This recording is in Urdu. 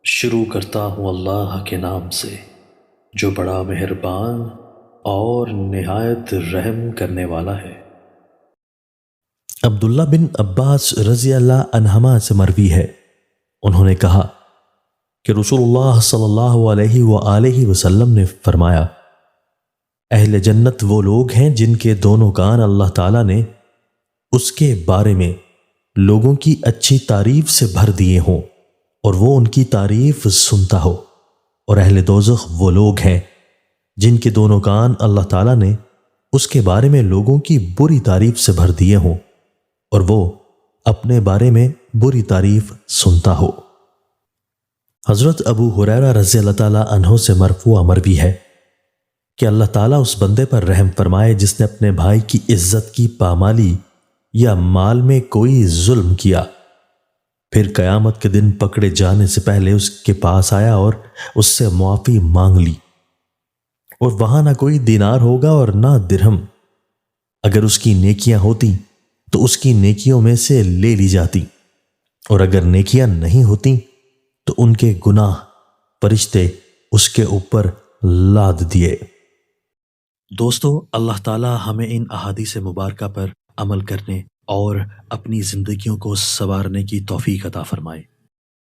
شروع کرتا ہوں اللہ کے نام سے جو بڑا مہربان اور نہایت رحم کرنے والا ہے۔ عبداللہ بن عباس رضی اللہ عنہما سے مروی ہے، انہوں نے کہا کہ رسول اللہ صلی اللہ علیہ وآلہ وسلم نے فرمایا، اہل جنت وہ لوگ ہیں جن کے دونوں کان اللہ تعالیٰ نے اس کے بارے میں لوگوں کی اچھی تعریف سے بھر دیے ہوں اور وہ ان کی تعریف سنتا ہو، اور اہل دوزخ وہ لوگ ہیں جن کے دونوں کان اللہ تعالیٰ نے اس کے بارے میں لوگوں کی بری تعریف سے بھر دیے ہوں اور وہ اپنے بارے میں بری تعریف سنتا ہو۔ حضرت ابو ہریرہ رضی اللہ تعالیٰ عنہ سے مرفوع مروی ہے کہ اللہ تعالیٰ اس بندے پر رحم فرمائے جس نے اپنے بھائی کی عزت کی پامالی یا مال میں کوئی ظلم کیا، پھر قیامت کے دن پکڑے جانے سے پہلے اس کے پاس آیا اور اس سے معافی مانگ لی، اور وہاں نہ کوئی دینار ہوگا اور نہ درہم۔ اگر اس کی نیکیاں ہوتی تو اس کی نیکیوں میں سے لے لی جاتی، اور اگر نیکیاں نہیں ہوتی تو ان کے گناہ فرشتے اس کے اوپر لاد دیے۔ دوستو، اللہ تعالی ہمیں ان احادیث مبارکہ پر عمل کرنے اور اپنی زندگیوں کو سنوارنے کی توفیق عطا فرمائے۔